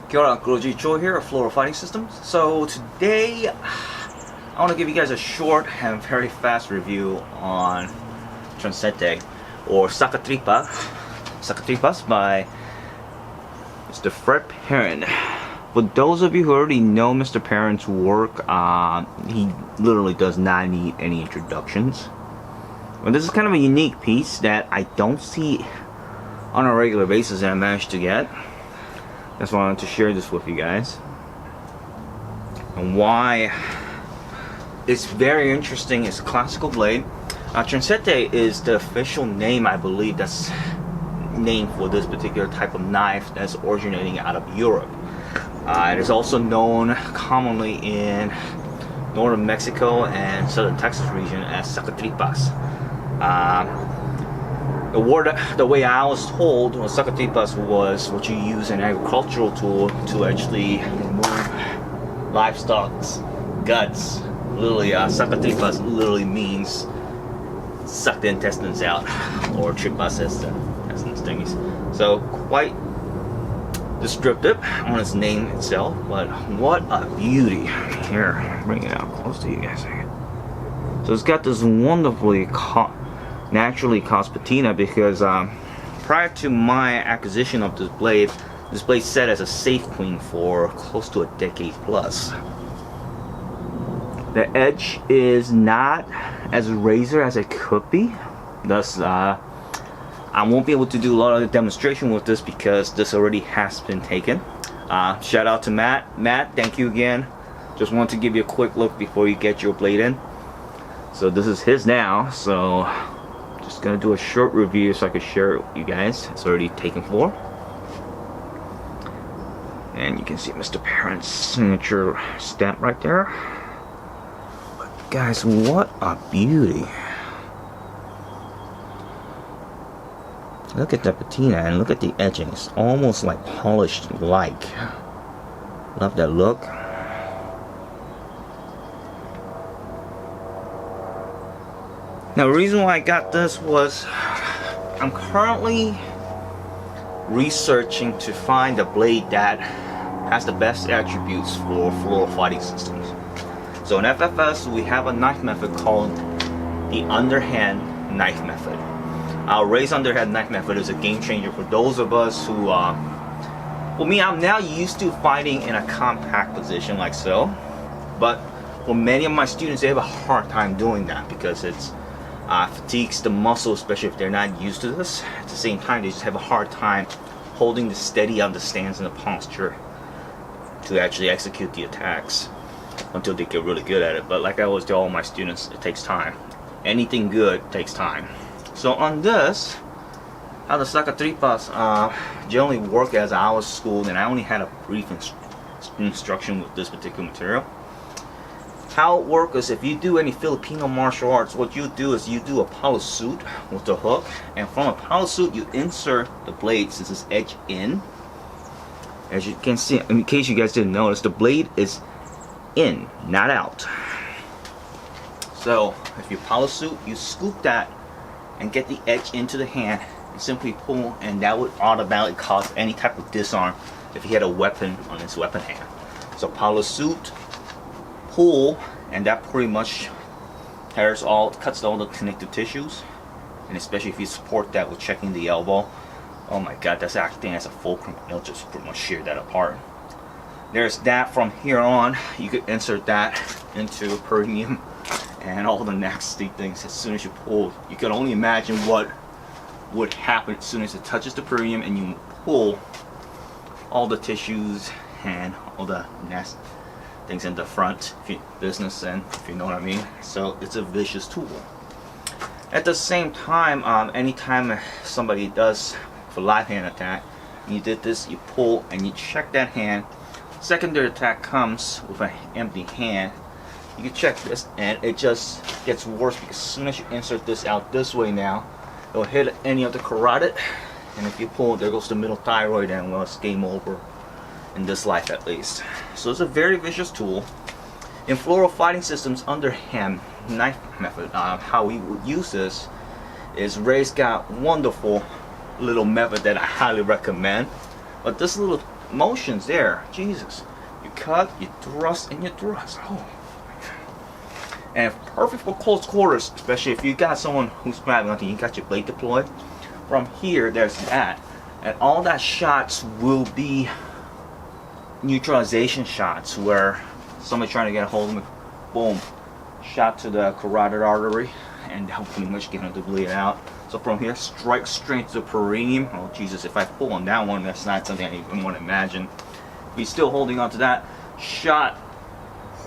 Kia ora, Guro Jee Choi here of Floro Fighting Systems. So today I want to give you guys a short and very fast review on Tranchete or Saca Tripas by Mr. Perrin. For those of you who already know Mr. Perrin's work, he literally does not need any introductions. But this is kind of a unique piece that I don't see on a regular basis and I managed to get. That's why I wanted to share this with you guys. And why it's very interesting is classical blade. Tranchete is the official name, I believe, that's named for this particular type of knife that's originating out of Europe. It is also known commonly in northern Mexico and southern Texas region as Saca Tripas. The way I was told, Saca Tripas was what you use an agricultural tool to actually remove livestock's guts. Literally, Saca Tripas literally means suck the intestines out, or tripas as the intestines thingies. So quite descriptive on its name itself, but what a beauty. Here, bring it out close to you guys. So it's got this wonderfully naturally caused patina because prior to my acquisition of this blade set as a safe queen for close to a decade plus. The edge is not as razor as it could be, thus I won't be able to do a lot of the demonstration with this because this already has been taken. Shout out to Matt, thank you again. Just wanted to give you a quick look before you get your blade in. So this is his now, so just gonna do a short review so I can share it with you guys. It's already taken for. And you can see Mr. Perrin's signature stamp right there. But guys, what a beauty. Look at the patina and look at the edging. It's almost like polished like. Love that look. Now the reason why I got this was I'm currently researching to find a blade that has the best attributes for Floro fighting systems. So in FFS we have a knife method called the underhand knife method. Our raised underhand knife method is a game changer for those of us who, well, me, I'm now used to fighting in a compact position like so, but for many of my students, they have a hard time doing that because it's fatigues the muscle, especially if they're not used to this. At the same time, they just have a hard time holding the steady on the stance and the posture to actually execute the attacks until they get really good at it. But like I always tell all my students, it takes time. Anything good takes time. So on this, how the Saca Tripas generally work as I was schooled, and I only had a brief instruction with this particular material. How it works is if you do any Filipino martial arts, what you do is you do a palo suit with the hook, and from a palo suit you insert the blade since it's edge in. As you can see, in case you guys didn't notice, the blade is in, not out. So if you palo suit, you scoop that and get the edge into the hand and simply pull, and that would automatically cause any type of disarm if he had a weapon on his weapon hand. So palo suit, pull, and that pretty much cuts all the connective tissues, and especially if you support that with checking the elbow, oh my god, that's acting as a fulcrum. It'll just pretty much shear that apart. There's that. From here on, you could insert that into perineum and all the nasty things. As soon as you pull, you can only imagine what would happen as soon as it touches the perineum and you pull all the tissues and all the nasty things in the front business, and if you know what I mean. So it's a vicious tool. At the same time, anytime somebody does a live hand attack, and you did this, you pull and you check that hand. Secondary attack comes with an empty hand. You can check this, and it just gets worse because as soon as you insert this out this way now, it'll hit any of the carotid, and if you pull, there goes the middle thyroid, and well, it's game over in this life at least. So it's a very vicious tool. In Floro fighting systems, underhand knife method, how we would use this is Ray's got wonderful little method that I highly recommend. But this little motions there. Jesus. You cut, you thrust, and you thrust. Oh. And perfect for close quarters, especially if you got someone who's grabbing onto you, got your blade deployed. From here, there's that. And all that shots will be neutralization shots where somebody's trying to get a hold of me. Boom. Shot to the carotid artery, and that'll pretty much get him to bleed out. So from here, strike straight to the perineum. Oh Jesus, if I pull on that one, that's not something I even want to imagine. He's still holding on to that. Shot,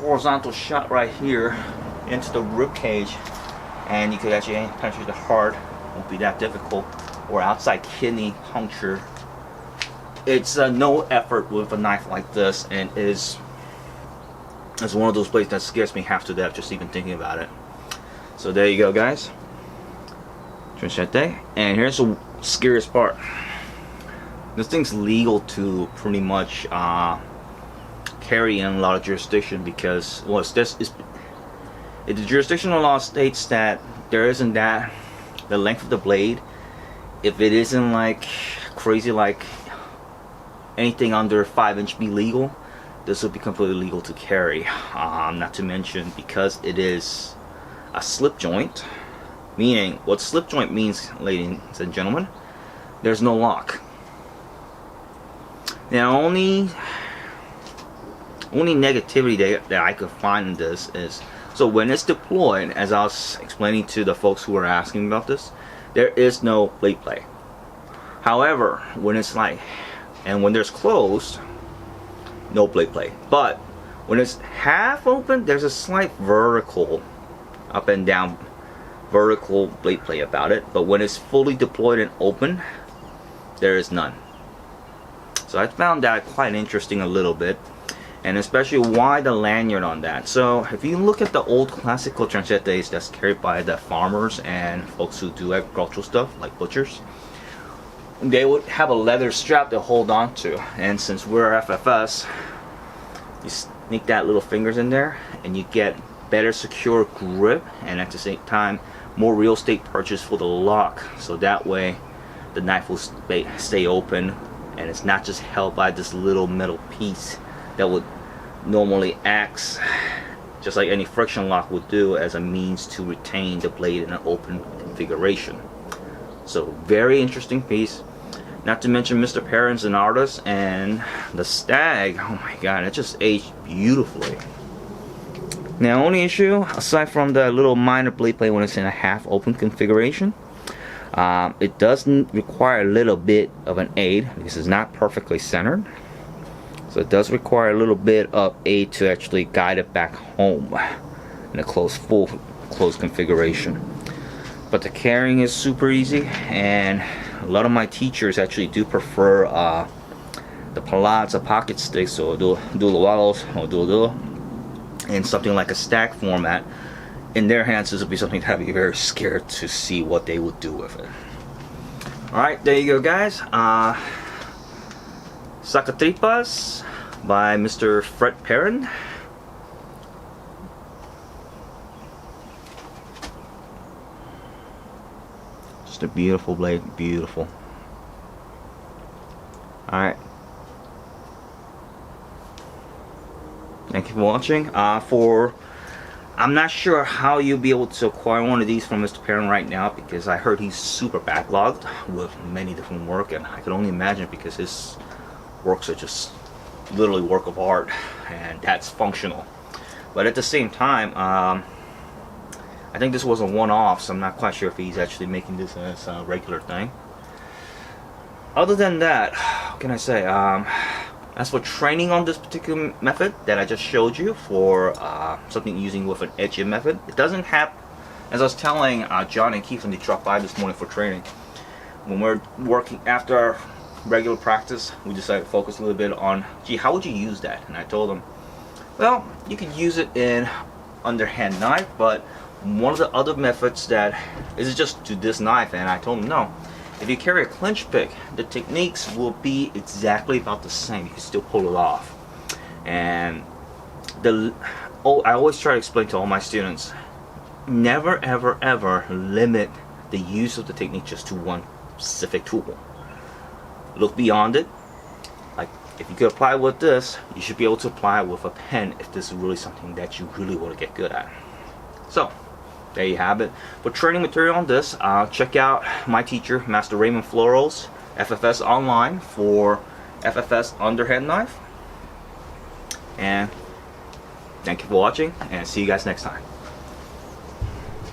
horizontal shot right here into the rib cage, and you could actually penetrate the heart. Won't be that difficult. Or outside kidney puncture. It's no effort with a knife like this, and it's one of those places that scares me half to death just even thinking about it. So there you go, guys. Tranchete. And here's the scariest part. This thing's legal to pretty much carry in a lot of jurisdiction because, well, the jurisdictional law states that there isn't that the length of the blade, if it isn't like crazy like anything under 5" be legal, this will be completely legal to carry. Not to mention because it is a slip joint, meaning what slip joint means, ladies and gentlemen, there's no lock. Now only negativity that I could find in this is, so when it's deployed, as I was explaining to the folks who were asking about this, there is no blade play. However, when it's like, and when there's closed, no blade play. But when it's half open, there's a slight vertical, up and down, vertical blade play about it. But when it's fully deployed and open, there is none. So I found that quite interesting a little bit. And especially why the lanyard on that. So if you look at the old classical tranchetes that's carried by the farmers and folks who do agricultural stuff like butchers, they would have a leather strap to hold on to. And since we're FFS, you sneak that little fingers in there and you get better secure grip, and at the same time more real estate purchase for the lock, so that way the knife will stay open and it's not just held by this little metal piece that would normally act just like any friction lock would do as a means to retain the blade in an open configuration. So very interesting piece. Not to mention Mr. Perrin's an artist, and the stag, oh my god, it just aged beautifully. Now only issue, aside from the little minor blade play when it's in a half open configuration, it does require a little bit of an aid because it's not perfectly centered. So it does require a little bit of aid to actually guide it back home in a full closed configuration. But the carrying is super easy, and a lot of my teachers actually do prefer the palazza pocket sticks, or dulawalos, or dulu, in something like a stack format. In their hands, this would be something that I'd be very scared to see what they would do with it. Alright, there you go, guys. Saca Tripas by Mr. Perrin. Just a beautiful blade, beautiful. Alright. Thank you for watching. I'm not sure how you'll be able to acquire one of these from Mr. Perrin right now, because I heard he's super backlogged with many different work, and I can only imagine because his works are just literally work of art, and that's functional. But at the same time, I think this was a one-off, so I'm not quite sure if he's actually making this as a regular thing. Other than that, what can I say? As for training on this particular method that I just showed you for something using with an edge-in method, it doesn't have, as I was telling John and Keith when they dropped by this morning for training, when we're working after our regular practice, we decided to focus a little bit on, gee, how would you use that? And I told them, well, you could use it in underhand knife, but one of the other methods that is just to this knife, and I told them no. If you carry a clinch pick, the techniques will be exactly about the same. You can still pull it off. And I always try to explain to all my students, never ever ever limit the use of the technique just to one specific tool. Look beyond it. Like if you could apply with this, you should be able to apply with a pen if this is really something that you really want to get good at. So there you have it. For training material on this, check out my teacher, Master Raymond Floro's FFS Online for FFS underhand knife. And thank you for watching, and see you guys next time.